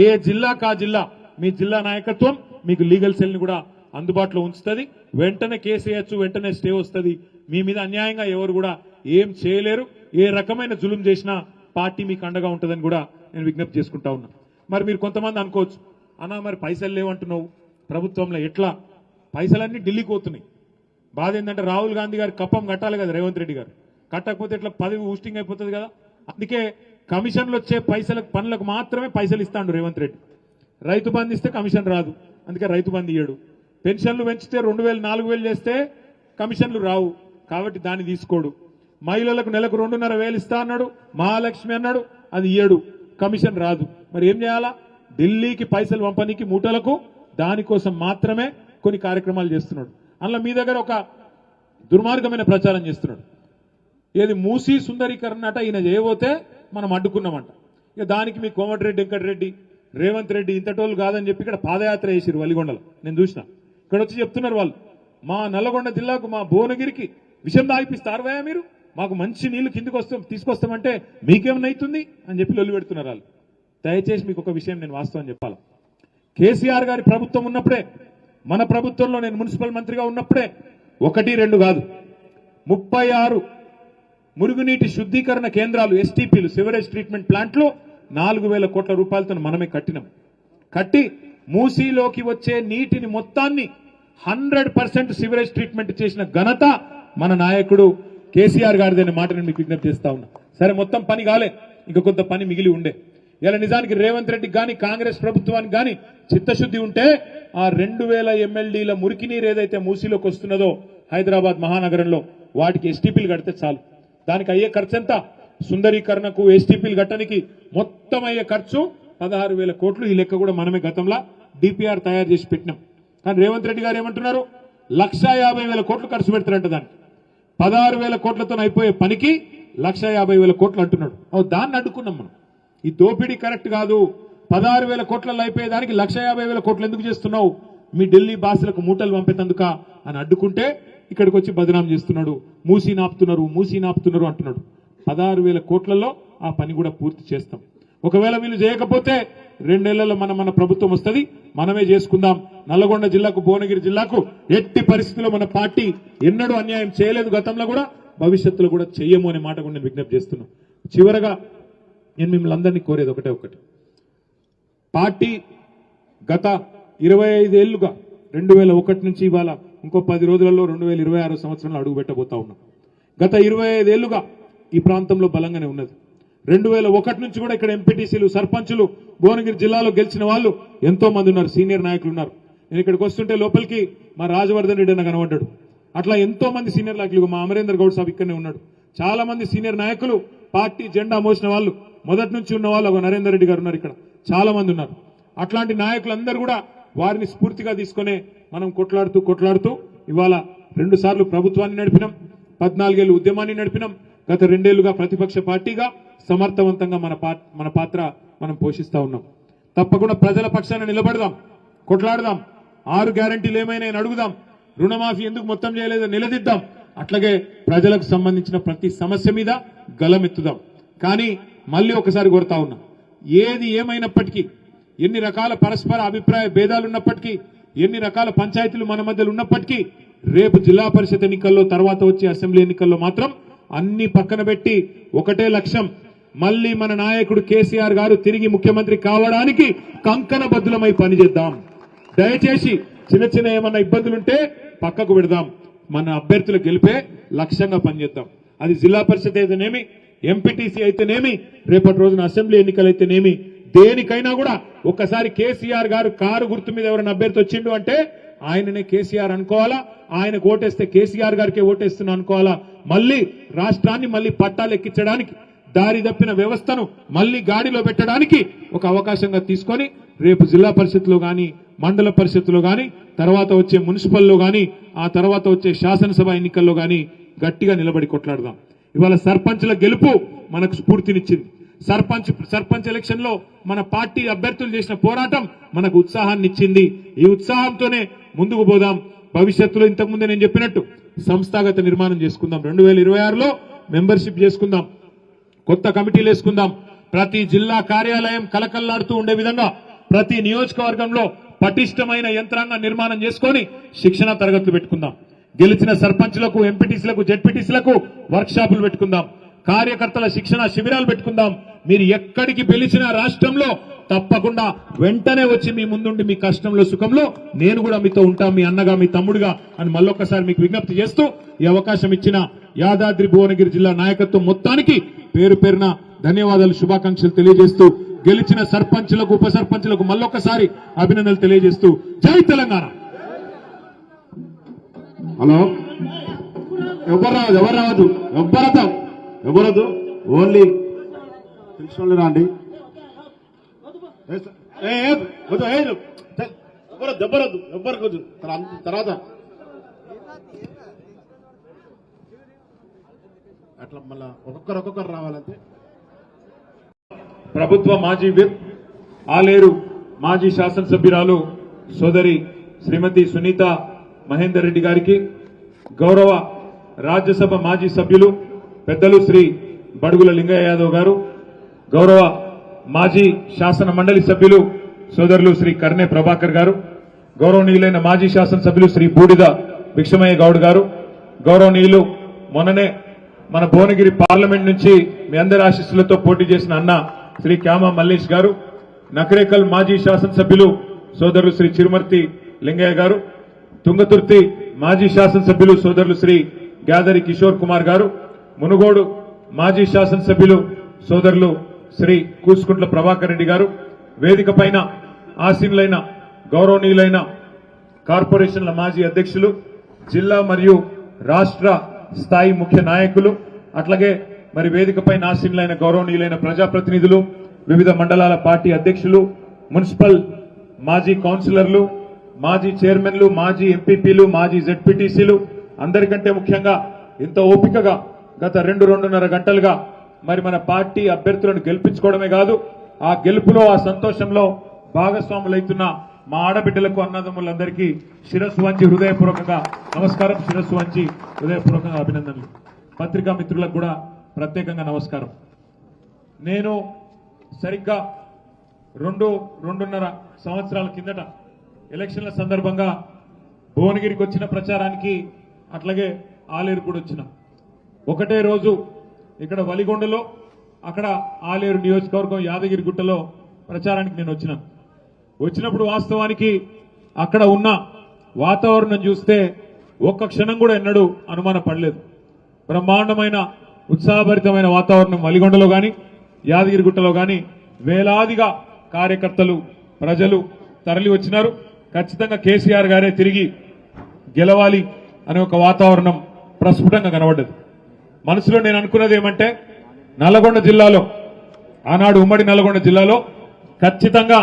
ఏ జిల్లాకు ఆ జిల్లా మీ జిల్లా నాయకత్వం మీకు లీగల్ సెల్ ని కూడా అందుబాటులో ఉంచుతుంది. వెంటనే కేసు వేయచ్చు, వెంటనే స్టే వస్తుంది. మీ మీద అన్యాయంగా ఎవరు కూడా ఏం చేయలేరు. ఏ రకమైన జులుం చేసినా పార్టీ మీకు అండగా ఉంటుందని కూడా నేను విజ్ఞప్తి చేసుకుంటా ఉన్నా. మరి మీరు కొంతమంది అనుకోవచ్చు, అన్నా మరి పైసలు లేవంటున్నావు ప్రభుత్వంలో, ఎట్లా? పైసలన్నీ ఢిల్లీకి పోతున్నాయి. బాధ ఏంటంటే రాహుల్ గాంధీ గారు కప్పం కట్టాలి కదా, రేవంత్ రెడ్డి గారు కట్టకపోతే ఇట్లా పదవి ఊస్టింగ్ అయిపోతుంది కదా. అందుకే కమిషన్లు వచ్చే పనులకు మాత్రమే పైసలు ఇస్తాడు రేవంత్ రెడ్డి. రైతు బంధు ఇస్తే కమిషన్ రాదు, అందుకే రైతు బంధు ఇయ్యడు. పెన్షన్లు పెంచితే 2000 4000 చేస్తే కమిషన్లు రావు, కాబట్టి దాన్ని తీసుకోడు. మహిళలకు నెలకు 2500 ఇస్తా అన్నాడు, మహాలక్ష్మి అన్నాడు, అది ఇయ్యడు, కమిషన్ రాదు. మరి ఏం చేయాలా? ఢిల్లీకి పైసలు పంపనీకి మూటలకు దానికోసం మాత్రమే కొన్ని కార్యక్రమాలు చేస్తున్నాడు. అందులో మీ దగ్గర ఒక దుర్మార్గమైన ప్రచారం చేస్తున్నాడు. ఏది మూసీ సుందరీకరణ అట ఈయన చేయబోతే మనం అడ్డుకున్నామంట. ఇక దానికి మీ కోమటిరెడ్డి వెంకటరెడ్డి, రేవంత్ రెడ్డి ఇంతటోళ్ళు కాదని చెప్పి ఇక్కడ పాదయాత్ర చేసిరు వలిగొండలో. నేను చూసిన, ఇక్కడ వచ్చి చెప్తున్నారు వాళ్ళు, మా నల్లగొండ జిల్లాకు మా భువనగిరికి విషం దాగిపిస్తారువయా మీరు, మాకు మంచి నీళ్లు కిందికి తీసుకొస్తామంటే మీకేమన్నైతుంది అని చెప్పి లొల్లి పెడుతున్నారు వాళ్ళు. దయచేసి మీకు ఒక విషయం నేను వాస్తవం చెప్పాలి. కేసీఆర్ గారి ప్రభుత్వం ఉన్నప్పుడే, మన ప్రభుత్వంలో నేను మున్సిపల్ మంత్రిగా ఉన్నప్పుడే 1 2 కాదు 36 మురుగునీటి శుద్ధీకరణ కేంద్రాలు, ఎస్టీపీలు, సివరేజ్ ట్రీట్మెంట్ ప్లాంట్లు 4000 కోట్ల రూపాయలతో మనమే కట్టినాం. కట్టి మూసీలోకి వచ్చే నీటిని మొత్తాన్ని 100% సివరేజ్ ట్రీట్మెంట్ చేసిన ఘనత మన నాయకుడు కేసీఆర్ గారిదనే మాట నేను మీకు విజ్ఞప్తి చేస్తా ఉన్నా. సరే, మొత్తం పని కాలే, ఇంకా కొంత పని మిగిలి ఉండే. ఇలా నిజానికి రేవంత్ రెడ్డికి కానీ కాంగ్రెస్ ప్రభుత్వానికి కానీ చిత్తశుద్ధి ఉంటే ఆ 2000 MLDల మురికి నీరు ఏదైతే మూసీలోకి వస్తున్నదో హైదరాబాద్ మహానగరంలో, వాటికి ఎస్టీపీలు కడితే చాలు. దానికి అయ్యే ఖర్చు ఎంత? సుందరీకరణకు ఎస్టీపీలు కట్టడానికి మొత్తం అయ్యే ఖర్చు 16,000 కోట్లు. ఈ లెక్క కూడా మనమే గతంలో డిపిఆర్ తయారు చేసి పెట్టినాం. కానీ రేవంత్ రెడ్డి గారు ఏమంటున్నారు? 1,50,000 కోట్లు ఖర్చు పెడతారంట దానికి. 16,000 కోట్లతో అయిపోయే పనికి 1,50,000 కోట్లు అంటున్నాడు. దాన్ని అడ్డుకున్నాం మనం. ఈ దోపిడీ కరెక్ట్ కాదు. 16,000 కోట్లలో అయిపోయేదానికి 1,50,000 కోట్లు ఎందుకు చేస్తున్నావు? మీ ఢిల్లీ బాసులకు మూటలు పంపేందుక అని అడ్డుకుంటే ఇక్కడికి వచ్చి బదనాం చేస్తున్నాడు. మూసీ నాపుతున్నారు అంటున్నాడు. 16,000 కోట్లలో ఆ పని కూడా పూర్తి చేస్తాం. ఒకవేళ వీళ్ళు చేయకపోతే 2 నెలల్లో మన ప్రభుత్వం వస్తుంది, మనమే చేసుకుందాం. నల్లగొండ జిల్లాకు, భువనగిరి జిల్లాకు ఎట్టి పరిస్థితుల్లో మన పార్టీ ఎన్నడూ అన్యాయం చేయలేదు, గతంలో కూడా భవిష్యత్తులో కూడా చెయ్యము అనే మాట కూడా నేను విజ్ఞప్తి చేస్తున్నాను. చివరగా నేను మిమ్మల్ని అందరినీ కోరేది ఒకటి, పార్టీ గత 25 ఏళ్లుగా 2001 నుంచి ఇవాళ ఇంకో 10 రోజులలో 2026 సంవత్సరంలో అడుగు పెట్టబోతా ఉన్నాం. గత 25 ఏళ్లుగా ఈ ప్రాంతంలో బలంగానే ఉన్నది. 2001 నుంచి కూడా ఇక్కడ ఎంపీటీసీలు, సర్పంచులు, భువనగిరి జిల్లాలో గెలిచిన వాళ్ళు ఎంతో మంది ఉన్నారు, సీనియర్ నాయకులు ఉన్నారు. నేను ఇక్కడికి వస్తుంటే లోపలికి మా రాజవర్ధన్ రెడ్డి అన్న కనబడ్డాడు. అట్లా ఎంతో మంది సీనియర్ నాయకులు, మా అమరేందర్ గౌడ్ సాబ్ ఇక్కడనే ఉన్నాడు. చాలా మంది సీనియర్ నాయకులు, పార్టీ జెండా మోసిన వాళ్ళు, మొదటి నుంచి ఉన్న వాళ్ళు, నరేందర్ రెడ్డి గారు ఉన్నారు, ఇక్కడ చాలా మంది ఉన్నారు. అట్లాంటి నాయకులందరూ కూడా వారిని స్ఫూర్తిగా తీసుకునే మనం కొట్లాడుతూ ఇవాళ 2 సార్లు ప్రభుత్వాన్ని నడిపినాం, 14 ఏళ్లు ఉద్యమాన్ని నడిపినాం. గత 2 ఏళ్లుగా ప్రతిపక్ష పార్టీగా సమర్థవంతంగా మన పాత్ర మనం పోషిస్తా ఉన్నాం. తప్పకుండా ప్రజల పక్షాన నిలబడదాం, కొట్లాడదాం. 6 గ్యారంటీలు ఏమైనా అడుగుదాం. రుణమాఫీ ఎందుకు మొత్తం చేయలేదో నిలదీద్దాం. అట్లాగే ప్రజలకు సంబంధించిన ప్రతి సమస్య మీద గలమెత్తుదాం. కానీ మళ్ళీ ఒకసారి కోరుతా ఉన్నా, ఏది ఏమైనప్పటికీ, ఎన్ని రకాల పరస్పర అభిప్రాయ భేదాలున్నప్పటికీ, ఎన్ని రకాల పంచాయతీలు మన మధ్యలో ఉన్నప్పటికీ, రేపు జిల్లా పరిషత్ ఎన్నికల్లో, తర్వాత వచ్చే అసెంబ్లీ ఎన్నికల్లో మాత్రం అన్ని పక్కన పెట్టి ఒకటే లక్ష్యం, మళ్ళీ మన నాయకుడు కేసీఆర్ గారు తిరిగి ముఖ్యమంత్రి కావడానికి కంకణబద్ధులమై పనిచేద్దాం. దయచేసి చిన్న ఏమన్నా ఇబ్బందులుంటే పక్కకు పెడదాం. మన అభ్యర్థులు గెలిపే లక్ష్యంగా పనిచేద్దాం. అది జిల్లా పరిషత్ అయితేనేమి, ఎంపీటీసీ అయితేనేమి, రేపటి రోజున అసెంబ్లీ ఎన్నికలు అయితేనేమి, దేనికైనా కూడా ఒక్కసారి కేసీఆర్ గారు కారు గుర్తు మీద ఎవరైనా అభ్యర్థి వచ్చిండు అంటే ఆయననే కేసీఆర్ అనుకోవాలా, ఆయనకు ఓటేస్తే కేసీఆర్ గారికే ఓటేస్తున్నా అనుకోవాలా. మళ్ళీ రాష్ట్రాన్ని మళ్ళీ పట్టాలెక్కించడానికి, దారి తప్పిన వ్యవస్థను మళ్ళీ గాడిలో పెట్టడానికి ఒక అవకాశంగా తీసుకొని రేపు జిల్లా పరిషత్లో గాని, మండల పరిషత్లో గాని, తర్వాత వచ్చే మున్సిపల్లో గాని, ఆ తర్వాత వచ్చే శాసనసభ ఎన్నికల్లో గాని గట్టిగా నిలబడి కొట్లాడదాం. ఇవాళ సర్పంచ్ల గెలుపు మనకు స్ఫూర్తినిచ్చింది. సర్పంచ్ ఎలక్షన్ లో మన పార్టీ అభ్యర్థులు చేసిన పోరాటం మనకు ఉత్సాహాన్ని ఇచ్చింది. ఈ ఉత్సాహంతోనే ముందుకు పోదాం. భవిష్యత్తులో ఇంతకుముందే నేను చెప్పినట్టు సంస్థాగత నిర్మాణం చేసుకుందాం. 2026లో మెంబర్షిప్ చేసుకుందాం, కొత్త కమిటీలు వేసుకుందాం. ప్రతి జిల్లా కార్యాలయం కలకల్లాడుతూ ఉండే విధంగా ప్రతి నియోజకవర్గంలో పటిష్టమైన యంత్రాంగ నిర్మాణం చేసుకొని శిక్షణ తరగతులు పెట్టుకుందాం. గెలిచిన సర్పంచ్లకు, ఎంపీటీసీలకు, జెడ్పీటీసీలకు వర్క్ షాపులు పెట్టుకుందాం. కార్యకర్తల శిక్షణ శిబిరాలు పెట్టుకుందాం. మీరు ఎక్కడికి పిలిచినా రాష్ట్రంలో తప్పకుండా వెంటనే వచ్చి మీ ముందుండి మీ కష్టంలో సుఖంలో నేను కూడా మీతో ఉంటా, మీ అన్నగా, మీ తమ్ముడుగా అని మళ్ళొక్కసారి మీకు విజ్ఞప్తి చేస్తూ ఈ అవకాశం ఇచ్చిన యాదాద్రి భువనగిరి జిల్లా నాయకత్వం మొత్తానికి పేరు పేరున ధన్యవాదాలు, శుభాకాంక్షలు తెలియజేస్తూ గెలిచిన సర్పంచులకు, ఉప సర్పంచులకు మళ్ళొక్కసారి అభినందనలు తెలియజేస్తూ జై తెలంగాణ. హలో, ఎవరు రావద్దు, ఎవరదు, ఓన్లీ తెలిసిన వాళ్ళు రాండి. ఎవ్వరదు తర్వాత అట్లా మళ్ళా ఒక్కొక్కరు రావాలంటే. ప్రభుత్వ మాజీ విప్, ఆలేరు మాజీ శాసనసభ్యురాలు సోదరి శ్రీమతి సునీత మహేందర్ రెడ్డి గారికి, గౌరవ రాజ్యసభ మాజీ సభ్యులు పెద్దలు శ్రీ బడుగుల లింగయ్య యాదవ్ గారు, గౌరవ మాజీ శాసన మండలి సభ్యులు సోదరులు శ్రీ కర్ణే ప్రభాకర్ గారు, గౌరవనీయులైన మాజీ శాసనసభ్యులు శ్రీ బూడిద భిక్షమయ్య గౌడ్ గారు, గౌరవనీయులు మొన్ననే మన భువనగిరి పార్లమెంట్ నుంచి మీ అందరి ఆశీస్సులతో పోటీ చేసిన అన్న శ్రీ క్యామ మల్లేష్ గారు, నకరేకల్ మాజీ శాసనసభ్యులు సోదరులు శ్రీ చిరుమర్తి లింగయ్య గారు, తుంగతుర్తి మాజీ శాసనసభ్యులు సోదరులు శ్రీ గ్యాదరి కిషోర్ కుమార్ గారు, మునుగోడు మాజీ శాసనసభ్యులు సోదరులు శ్రీ కూసుకుంట్ల ప్రభాకర్ రెడ్డి గారు, వేదిక పైన ఆసీనులైన గౌరవనీయులైన కార్పొరేషన్ల మాజీ అధ్యక్షులు, జిల్లా మరియు రాష్ట్ర స్థాయి ముఖ్య నాయకులు, అట్లాగే మరి వేదిక పైన ఆసీనులైన గౌరవనీయులైన ప్రజాప్రతినిధులు, వివిధ మండలాల పార్టీ అధ్యక్షులు, మున్సిపల్ మాజీ కౌన్సిలర్లు, మాజీ చైర్మన్లు, మాజీ ఎంపీపీలు, మాజీ జెడ్పీటీసీలు, అందరికంటే ముఖ్యంగా ఇంత ఓపికగా గత 2-2.5 గంటలుగా మరి మన పార్టీ అభ్యర్థులను గెలిపించుకోవడమే కాదు, ఆ గెలుపులో, ఆ సంతోషంలో భాగస్వాములైతున్న మా ఆడబిడ్డలకు, అన్నదమ్ములందరికీ శిరస్సు వంచి హృదయపూర్వకంగా నమస్కారం, శిరస్సు వంచి హృదయపూర్వకంగా అభినందనలు. పత్రికా మిత్రులకు కూడా ప్రత్యేకంగా నమస్కారం. నేను సరిగ్గా 2-2.5 సంవత్సరాల కిందట ఎలక్షన్ల సందర్భంగా భువనగిరికి వచ్చిన ప్రచారానికి, అట్లాగే ఆలేరు కూడా వచ్చిన ఒకటే రోజు ఇక్కడ వలిగొండలో, అక్కడ ఆలేరు నియోజకవర్గం యాదగిరిగుట్టలో ప్రచారానికి నేను వచ్చినప్పుడు వాస్తవానికి అక్కడ ఉన్న వాతావరణం చూస్తే ఒక్క క్షణం కూడా ఎన్నడూ అనుమాన పడలేదు. బ్రహ్మాండమైన ఉత్సాహభరితమైన వాతావరణం వలిగొండలో గాని యాదగిరిగుట్టలో గాని వేలాదిగా కార్యకర్తలు, ప్రజలు తరలి వచ్చినారు. ఖచ్చితంగా కేసీఆర్ గారే తిరిగి గెలవాలి అనే ఒక వాతావరణం ప్రస్ఫుటంగా కనబడ్డది. మనసులో నేను అనుకున్నది ఏమంటే, నల్లగొండ జిల్లాలో, ఆనాడు ఉమ్మడి నల్లగొండ జిల్లాలో ఖచ్చితంగా